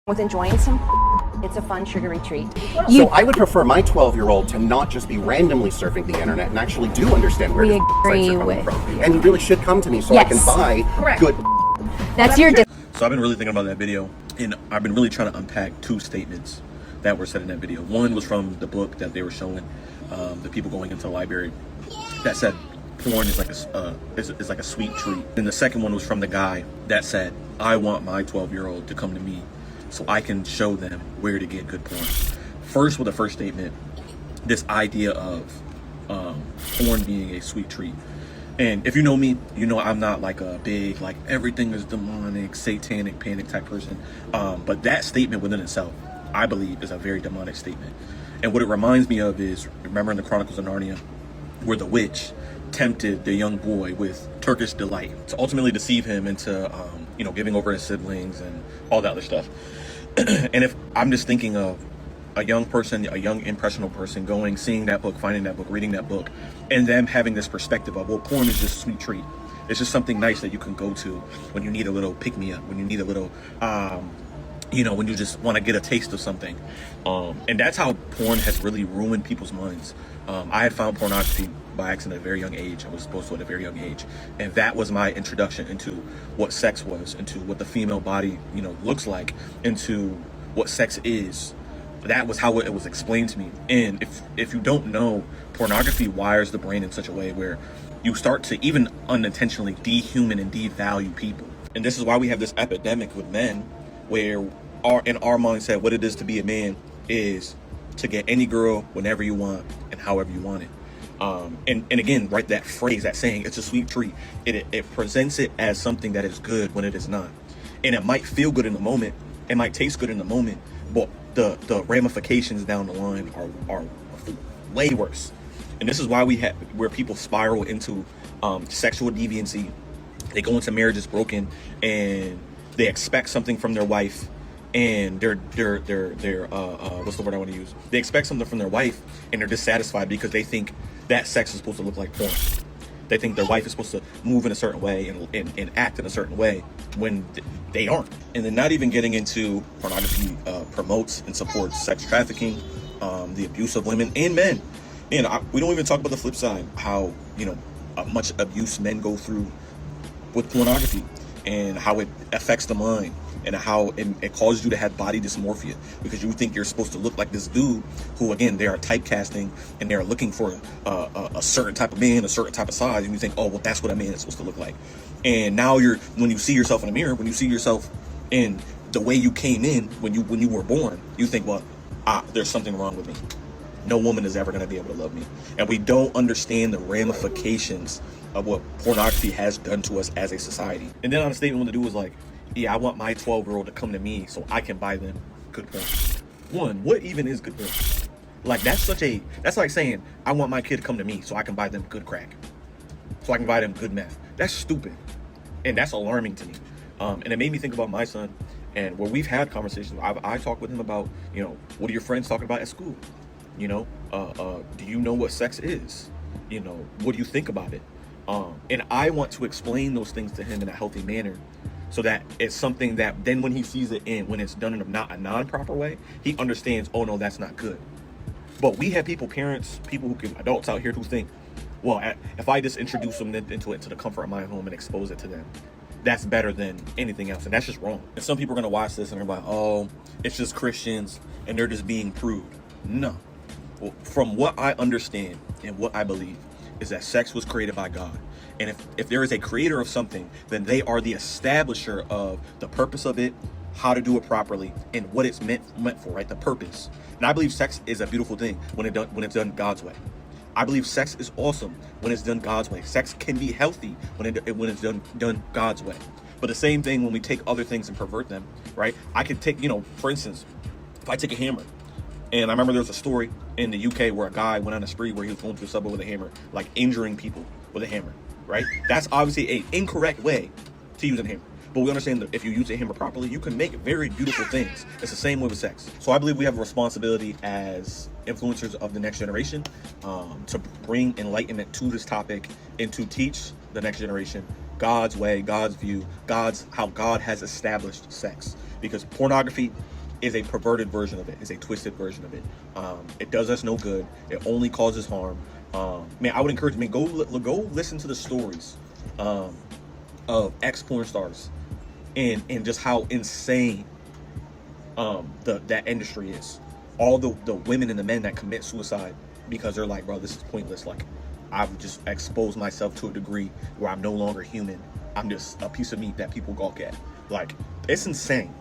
with enjoying some. It's a fun, sugary treat. So I would prefer my 12-year-old to not just be randomly surfing the internet and actually do understand where We the sites agree are coming with from. you. And really should come to me so Yes. I can buy Correct. good. That's your. So I've been really thinking about that video, and I've been really trying to unpack two statements that were said in that video. One was from the book that they were showing, the people going into the library, that said porn is like is like a sweet treat. And the second one was from the guy that said, I want my 12-year-old to come to me so I can show them where to get good porn. First, with the first statement, this idea of porn being a sweet treat. And if you know me, you know I'm not like a big, like, everything is demonic, satanic, panic type person. But that statement within itself, I believe, is a very demonic statement. And what it reminds me of is, remember in the Chronicles of Narnia, where the witch tempted the young boy with Turkish delight to ultimately deceive him into, giving over his siblings and all that other stuff. And if I'm just thinking of a young person, a young impressionable person going, seeing that book, finding that book, reading that book, and them having this perspective of, well, porn is just a sweet treat. It's just something nice that you can go to when you need a little pick-me-up, when you need a little, when you just want to get a taste of something. And that's how porn has really ruined people's minds. I had found pornography by accident at a very young age. I was exposed to it at a very young age. And that was my introduction into what sex was, into what the female body, looks like, into what sex is. That was how it was explained to me. And if you don't know, pornography wires the brain in such a way where you start to even unintentionally dehuman and devalue people. And this is why we have this epidemic with men, where in our mindset, what it is to be a man is to get any girl whenever you want and however you want it. And again, right, that phrase, that saying, it's a sweet treat. It presents it as something that is good when it is not. And it might feel good in the moment. It might taste good in the moment, but the ramifications down the line are way worse. And this is why where people spiral into sexual deviancy. They go into marriages broken, and they expect something from their wife, and they're what's the word I want to use? They expect something from their wife, and they're dissatisfied because they think that sex is supposed to look like porn. They think their wife is supposed to move in a certain way and act in a certain way when they aren't. And then not even getting into pornography promotes and supports sex trafficking, the abuse of women and men. And we don't even talk about the flip side, how, much abuse men go through with pornography and how it affects the mind and how it causes you to have body dysmorphia because you think you're supposed to look like this dude who, again, they are typecasting and they're looking for a certain type of man, a certain type of size, and you think, oh, well, that's what a man is supposed to look like. And now when you see yourself in the mirror, when you see yourself in the way you came in when you were born, you think, well, there's something wrong with me. No woman is ever going to be able to love me. And we don't understand the ramifications of what pornography has done to us as a society. And then on a statement, when the dude was like, yeah, I want my 12-year-old to come to me so I can buy them good porn. One, what even is good porn? Like, that's like saying, I want my kid to come to me so I can buy them good crack. So I can buy them good meth. That's stupid. And that's alarming to me. And it made me think about my son, and where we've had conversations. I talk with him about, what are your friends talking about at school? Do you know what sex is? What do you think about it? And I want to explain those things to him in a healthy manner so that it's something that then when he sees it when it's done in a non-proper way, he understands, oh no, that's not good. But we have parents, adults out here who think, well, if I just introduce them into the comfort of my home and expose it to them, that's better than anything else. And that's just wrong. And some people are going to watch this and they're like, oh, it's just Christians and they're just being prude. No. Well, from what I understand and what I believe is that sex was created by God. And if there is a creator of something, then they are the establisher of the purpose of it, how to do it properly, and what it's meant for, right? The purpose. And I believe sex is a beautiful thing when it's done God's way. I believe sex is awesome when it's done God's way. Sex can be healthy when it's done God's way. But the same thing when we take other things and pervert them, right? I could take, for instance, if I take a hammer, and I remember there was a story in the UK where a guy went on a spree where he was going to the subway with a hammer, like injuring people with a hammer, right? That's obviously an incorrect way to use a hammer. But we understand that if you use a hammer properly, you can make very beautiful things. It's the same way with sex. So I believe we have a responsibility as influencers of the next generation to bring enlightenment to this topic and to teach the next generation God's way, God's view, how God has established sex. Because pornography is a perverted version of it, is a twisted version of it. It does us no good. It only causes harm. Man, I would encourage, man, go listen to the stories of ex porn stars and just how insane that industry is. All the women and the men that commit suicide because they're like, bro, this is pointless. Like, I've just exposed myself to a degree where I'm no longer human. I'm just a piece of meat that people gawk at. Like, it's insane.